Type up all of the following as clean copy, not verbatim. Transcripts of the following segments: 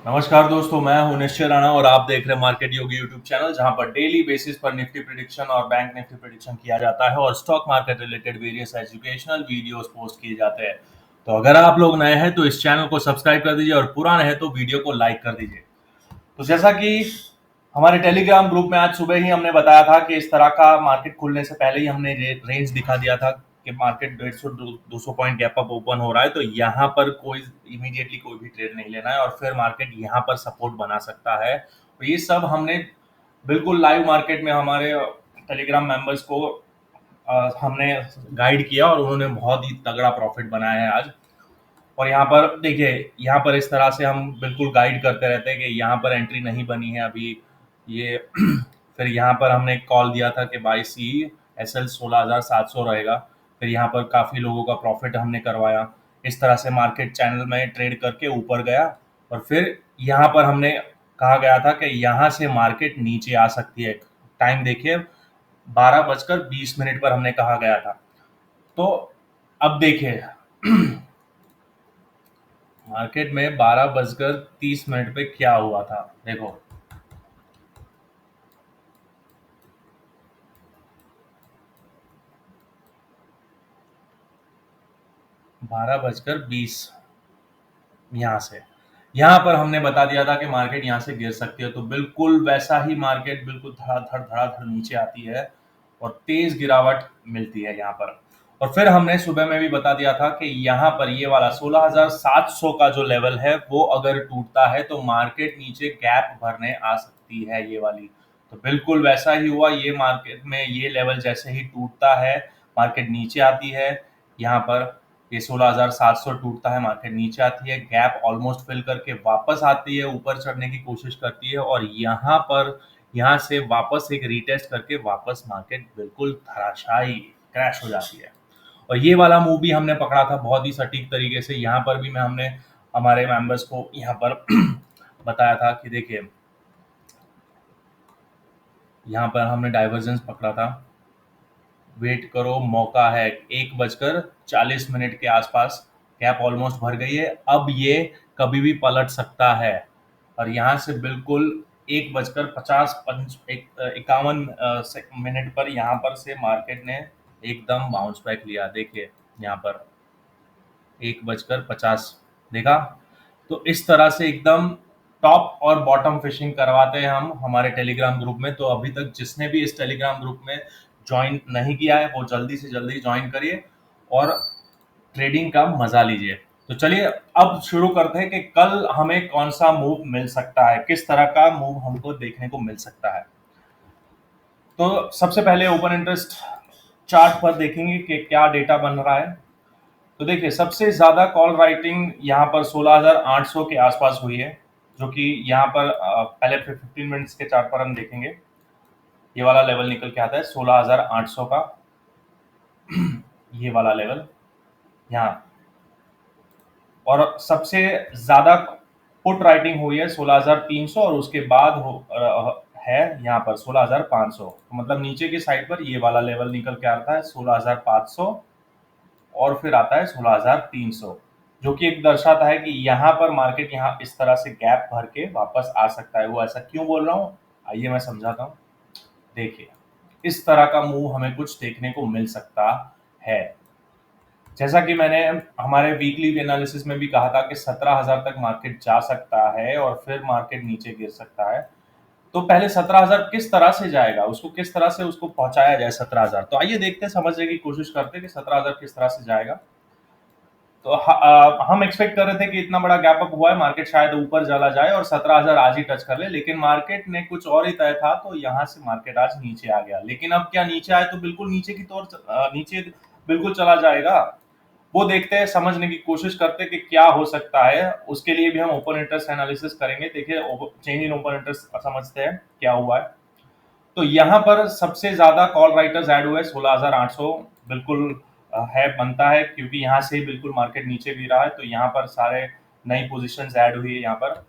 नमस्कार दोस्तों, मैं हूं निश्चय राणा और आप देख रहे हैं मार्केट योगी यूट्यूब चैनल, जहां पर डेली बेसिस पर निफ्टी प्रिडिक्शन और बैंक निफ्टी प्रिडिक्शन किया जाता है और stock market related various educational videos post किए जाते हैं। तो अगर आप लोग नए हैं तो इस चैनल को सब्सक्राइब कर दीजिए और पुराने हैं तो वीडियो को लाइक कर दीजिए। तो जैसा कि हमारे टेलीग्राम ग्रुप में आज सुबह ही हमने बताया था कि इस तरह का मार्केट खुलने से पहले ही हमने रेंज दिखा दिया था कि market 150 200 point gap up open हो रहा है, तो यहाँ पर कोई इमीडिएटली कोई भी ट्रेड नहीं लेना है और फिर मार्केट यहाँ पर सपोर्ट बना सकता है। तो ये सब हमने बिल्कुल लाइव मार्केट में हमारे टेलीग्राम मेंबर्स को हमने गाइड किया और उन्होंने बहुत ही तगड़ा प्रॉफिट बनाया है आज। और यहाँ पर देखिए, यहाँ पर इस तरह से हम बिल्कुल गाइड करते रहते हैं कि यहाँ पर एंट्री नहीं बनी है अभी ये फिर यहाँ पर हमने कॉल दिया था कि बाई सी एस एल 16,700 रहेगा। फिर यहाँ पर काफ़ी लोगों का प्रॉफिट हमने करवाया। इस तरह से मार्केट चैनल में ट्रेड करके ऊपर गया और फिर यहाँ पर हमने कहा गया था कि यहाँ से मार्केट नीचे आ सकती है। टाइम देखिए, 12:20 पर हमने कहा गया था। तो अब देखिए मार्केट में 12:30 पे क्या हुआ था, देखो। 12:20 यहाँ से, यहाँ पर हमने बता दिया था कि मार्केट यहाँ से गिर सकती है, तो बिल्कुल वैसा ही मार्केट बिल्कुल धड़ाधड़ नीचे आती है और तेज गिरावट मिलती है यहाँ पर। और फिर हमने सुबह में भी बता दिया था कि यहाँ पर ये वाला 16,700 का जो लेवल है वो अगर टूटता है तो मार्केट नीचे गैप भरने आ सकती है, ये वाली। तो बिल्कुल वैसा ही हुआ, ये मार्केट में ये लेवल जैसे ही टूटता है मार्केट नीचे आती है। यहाँ पर ये 16,700 टूटता है, मार्केट नीचे आती है, गैप ऑलमोस्ट फिल करके वापस आती है, ऊपर चढ़ने की कोशिश करती है और यहाँ से वापस एक रीटेस्ट करके वापस मार्केट बिल्कुल धराशायी क्रैश हो जाती है। और ये वाला मूव भी हमने पकड़ा था बहुत ही सटीक तरीके से। यहाँ पर भी मैं हमने हमारे मेंबर्स को यहाँ पर बताया था कि देखिए, यहाँ पर हमने डाइवर्जेंस पकड़ा था, वेट करो, मौका है। 1:40 के आसपास कैप ऑलमोस्ट भर गई है, अब ये कभी भी पलट सकता है। और यहाँ से बिल्कुल 1:51 पर यहाँ पर से मार्केट ने एकदम बाउंस बैक लिया। देखिए यहाँ पर 1:50 देखा। तो इस तरह से एकदम टॉप और बॉटम फिशिंग करवाते हैं हम हमारे टेलीग्राम ग्रुप में। तो अभी तक जिसने भी इस टेलीग्राम ग्रुप में ज्वाइन नहीं किया है वो जल्दी से जल्दी ज्वाइन करिए और ट्रेडिंग का मजा लीजिए। तो चलिए अब शुरू करते हैं कि कल हमें कौन सा मूव मिल सकता है, किस तरह का मूव हमको देखने को मिल सकता है। तो सबसे पहले ओपन इंटरेस्ट चार्ट पर देखेंगे कि क्या डेटा बन रहा है। तो देखिए, सबसे ज्यादा कॉल राइटिंग यहाँ पर 16,800 के आसपास हुई है, जो कि यहाँ पर पहले 15 मिनट्स के चार्ट पर हम देखेंगे। ये वाला लेवल निकल के आता है 16,800 का, ये वाला लेवल यहाँ। और सबसे ज्यादा पुट राइटिंग हुई है 16,300 और उसके बाद है यहाँ पर 16,500। तो मतलब नीचे की साइड पर ये वाला लेवल निकल के आता है 16,500 और फिर आता है 16,300, जो कि एक दर्शाता है कि यहाँ पर मार्केट यहाँ इस तरह से गैप भर के वापस आ सकता है। वो ऐसा क्यों बोल रहा हूँ, आइए मैं समझाता हूँ। देखिए, इस तरह का मूव हमें कुछ देखने को मिल सकता है। जैसा कि मैंने हमारे वीकली एनालिसिस में भी कहा था कि 17,000 तक मार्केट जा सकता है और फिर मार्केट नीचे गिर सकता है। तो पहले 17,000 किस तरह से जाएगा, उसको किस तरह से उसको पहुंचाया जाए 17,000। तो आइए देखते हैं, समझने की कोशिश करते हैं कि 17,000 किस तरह से जाएगा। तो हम एक्सपेक्ट कर रहे थे कि इतना बड़ा गैप अप हुआ है, मार्केट शायद ऊपर चला जाए और 17,000 आज ही टच कर ले, लेकिन मार्केट ने कुछ और ही तय था। तो यहाँ से मार्केट आज नीचे आ गया, लेकिन अब क्या नीचे आए तो बिल्कुल नीचे की तौर नीचे बिल्कुल चला जाएगा। वो देखते हैं, समझने की कोशिश करते हैं कि क्या हो सकता है। उसके लिए भी हम ओपन इंटरेस्ट एनालिसिस करेंगे। देखिए, चेंज इन ओपन इंटरेस्ट समझते हैं क्या हुआ है। तो यहाँ पर सबसे ज्यादा कॉल राइटर्स ऐड हुए 16,800, बिल्कुल है, बनता है, क्योंकि यहाँ से ही बिल्कुल मार्केट नीचे गिरा है। तो यहाँ पर सारे नई पोजीशंस ऐड हुई है यहाँ पर।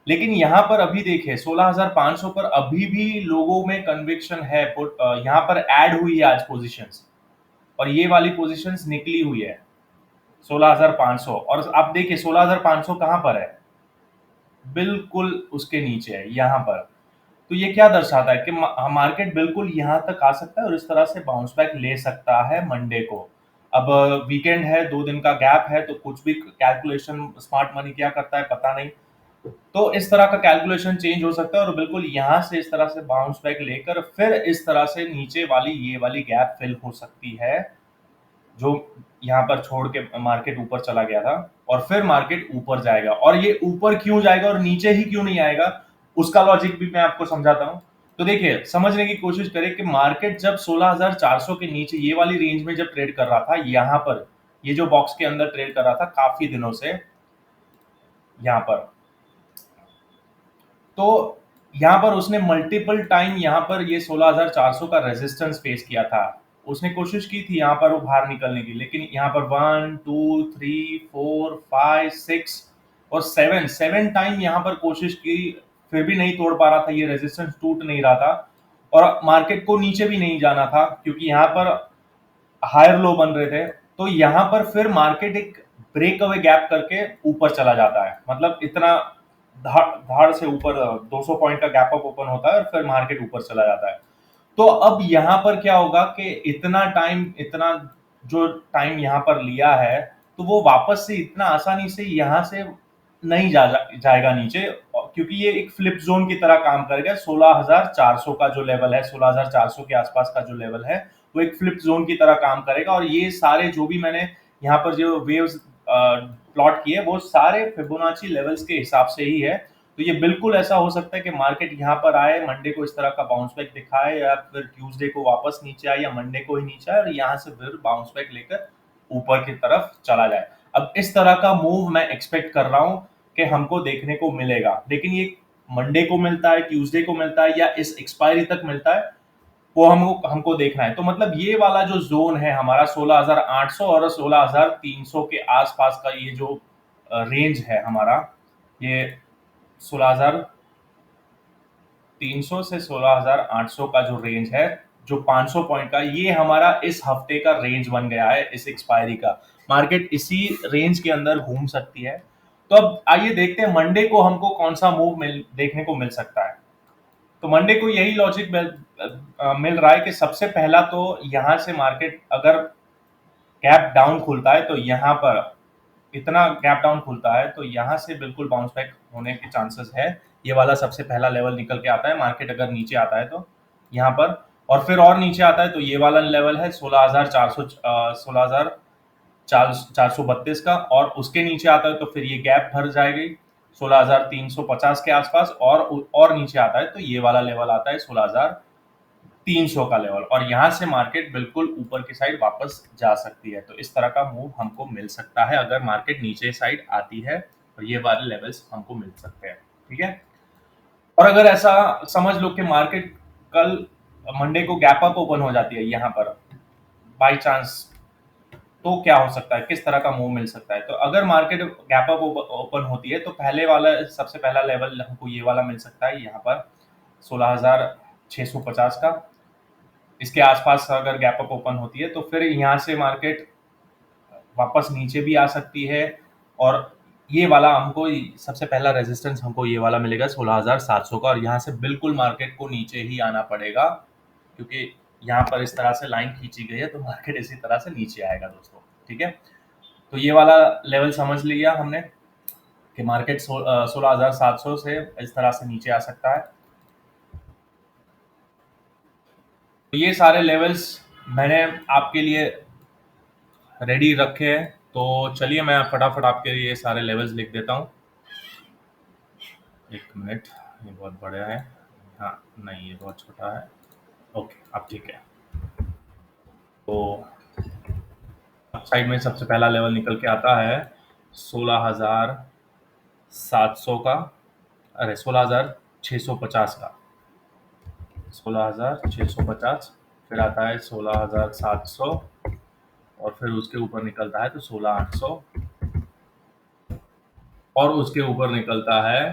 लेकिन यहाँ पर अभी देखिए 16,500 पर अभी भी लोगों में कन्विक्शन है। यहाँ पर ऐड हुई है आज पोजीशंस और ये वाली पोजीशंस निकली हुई है 16,500। और आप देखिए 16,500 कहाँ पर है, बिल्कुल उसके नीचे है यहाँ पर। तो ये क्या दर्शाता है कि मार्केट बिल्कुल यहाँ तक आ सकता है और इस तरह से बाउंस बैक ले सकता है मंडे को। अब वीकेंड है, 2 दिन का गैप है, तो कुछ भी कैलकुलेशन स्मार्ट मनी क्या करता है पता नहीं। तो इस तरह का कैलकुलेशन चेंज हो सकता है और बिल्कुल यहाँ से इस तरह से बाउंस बैक लेकर फिर इस तरह से नीचे वाली ये वाली गैप फिल हो सकती है, जो यहाँ पर छोड़ के मार्केट ऊपर चला गया था, और फिर मार्केट ऊपर जाएगा। और ये ऊपर क्यों जाएगा और नीचे ही क्यों नहीं आएगा, उसका लॉजिक भी मैं आपको समझाता हूँ। तो देखिए, समझने की कोशिश करें कि मार्केट जब 16,400 के नीचे ये वाली रेंज में जब ट्रेड कर रहा था, यहाँ पर ये जो बॉक्स के अंदर ट्रेड कर रहा था काफी दिनों से यहाँ पर, तो यहाँ पर उसने मल्टीपल टाइम यहाँ पर ये 16,400 का रेजिस्टेंस फेस किया था। उसने कोशिश की थी यहाँ पर वो बाहर निकलने की, लेकिन यहाँ पर 1 2 3 4 5 6 और 7 टाइम यहाँ पर कोशिश की, फिर भी नहीं तोड़ पा रहा था, ये रेजिस्टेंस टूट नहीं रहा था और मार्केट को नीचे भी नहीं जाना था क्योंकि यहाँ पर हायर लो बन रहे थे। तो यहाँ पर फिर मार्केट एक ब्रेक अवे गैप करके ऊपर चला जाता है, मतलब इतना धाड़ धाड़ से ऊपर 200 पॉइंट का गैप अप ओपन होता है और फिर मार्केट ऊपर चला जाता है। तो अब यहाँ पर क्या होगा कि इतना जो टाइम यहाँ पर लिया है, तो वो वापस से इतना आसानी से यहाँ से नहीं जाएगा नीचे, क्योंकि ये एक फ्लिप जोन की तरह काम करेगा। 16,400 का जो लेवल है, 16,400 के आसपास का जो लेवल है, वो एक फ्लिप जोन की तरह काम करेगा। और ये सारे जो भी मैंने यहाँ पर जो वेव्स प्लॉट किए, वो सारे फिबोनाची लेवल्स के हिसाब से ही है। तो ये बिल्कुल ऐसा हो सकता है कि मार्केट यहाँ पर आए, मंडे को इस तरह का बाउंस बैक दिखाए, या फिर ट्यूसडे को वापस नीचे आए, या मंडे को ही नीचे आए और यहाँ से फिर बाउंस बैक लेकर ऊपर की तरफ चला जाए। अब इस तरह का मूव मैं एक्सपेक्ट कर रहा हूँ कि हमको देखने को मिलेगा, लेकिन ये मंडे को मिलता है, ट्यूसडे को मिलता है, या इस एक्सपायरी तक मिलता है, वो हमको हमको देखना है। तो मतलब ये वाला जो जोन है हमारा 16,800 और 16,300 के आसपास का, ये जो रेंज है हमारा, ये 16,300 से 16,800 का जो रेंज है, जो 500 पॉइंट का, ये हमारा इस हफ्ते का रेंज बन गया है, इस एक्सपायरी का। मार्केट इसी रेंज के अंदर घूम सकती है। तो अब आइए देखते हैं मंडे को हमको कौन सा मूव देखने को मिल सकता है। तो मंडे को यही लॉजिक मिल रहा है कि सबसे पहला तो यहाँ से मार्केट अगर गैप डाउन खुलता है, तो यहाँ पर इतना गैप डाउन खुलता है, तो यहाँ से बिल्कुल बाउंस बैक होने के चांसेस है। ये वाला सबसे पहला लेवल निकल के आता है, मार्केट अगर नीचे आता है तो यहाँ पर, और फिर और नीचे आता है तो ये वाला लेवल है 16,400, 16,432 का, और उसके नीचे आता है तो फिर ये गैप भर जाएगी 16,350 के आसपास, और नीचे आता है तो ये वाला लेवल आता है 16,300 का लेवल, और यहाँ से मार्केट बिल्कुल ऊपर की साइड वापस जा सकती है। तो इस तरह का मूव हमको मिल सकता है अगर मार्केट नीचे साइड आती है, और ये वाले लेवल्स हमको मिल सकते हैं। ठीक है, और अगर ऐसा समझ लो कि मार्केट कल मंडे को गैप अप ओपन हो जाती है यहाँ पर बाई चांस, तो क्या हो सकता है, किस तरह का मूव मिल सकता है। तो अगर मार्केट गैप अप ओपन होती है, तो पहले वाला सबसे पहला लेवल हमको ये वाला मिल सकता है यहाँ पर 16,650 का। इसके आसपास अगर गैप अप ओपन होती है, तो फिर यहाँ से मार्केट वापस नीचे भी आ सकती है, और ये वाला हमको सबसे पहला रेजिस्टेंस हमको ये वाला मिलेगा 16,700 का, और यहाँ से बिल्कुल मार्केट को नीचे ही आना पड़ेगा, क्योंकि यहाँ पर इस तरह से लाइन खींची गई है, तो मार्केट इसी तरह से नीचे आएगा दोस्तों। ठीक है, तो ये वाला लेवल समझ लिया हमने कि मार्केट 16,700 से इस तरह से नीचे आ सकता है। तो ये सारे लेवल्स मैंने आपके लिए रेडी रखे हैं, तो चलिए मैं फटाफट आपके लिए सारे लेवल्स लिख देता हूँ। एक मिनट, ये बहुत बड़ा है, हाँ नहीं ये बहुत छोटा है। ओके, अब ठीक है। तो साइड में सबसे पहला लेवल निकल के आता है 16,700 का, अरे 16,650 का, 16,650, फिर आता है 16,700, और फिर उसके ऊपर निकलता है तो 16,800, और उसके ऊपर निकलता है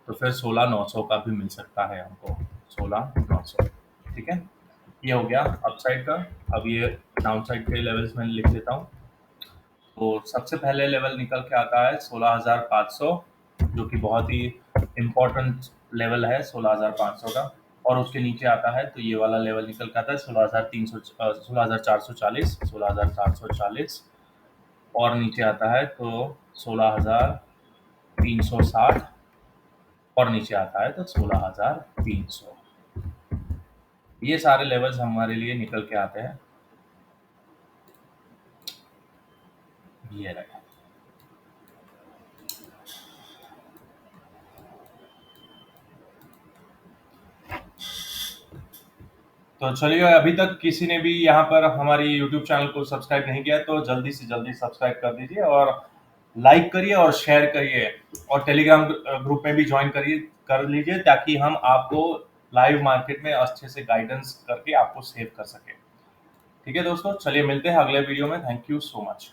तो फिर 16,900 का भी मिल सकता है हमको, 16,900। ठीक है, ये हो गया अप साइड का। अब ये डाउन साइड के लेवल्स में लिख देता हूँ। तो सबसे पहले लेवल निकल के आता है 16,500, जो कि बहुत ही इम्पोर्टेंट लेवल है 16,500 का, और उसके नीचे आता है तो ये वाला लेवल निकल के आता है 16,300 16,440 16,440, और नीचे आता है तो 16,360, और नीचे आता है तो 16,300। ये सारे लेवल्स हमारे लिए निकल के आते हैं। ये रहे। तो चलिए, अभी तक किसी ने भी यहाँ पर हमारी यूट्यूब चैनल को सब्सक्राइब नहीं किया तो जल्दी से जल्दी सब्सक्राइब कर दीजिए, और लाइक करिए और शेयर करिए, और टेलीग्राम ग्रुप में भी ज्वाइन करिए कर लीजिए, ताकि हम आपको लाइव मार्केट में अच्छे से गाइडेंस करके आपको सेव कर सके। ठीक है दोस्तों, चलिए मिलते हैं अगले वीडियो में। Thank you so much.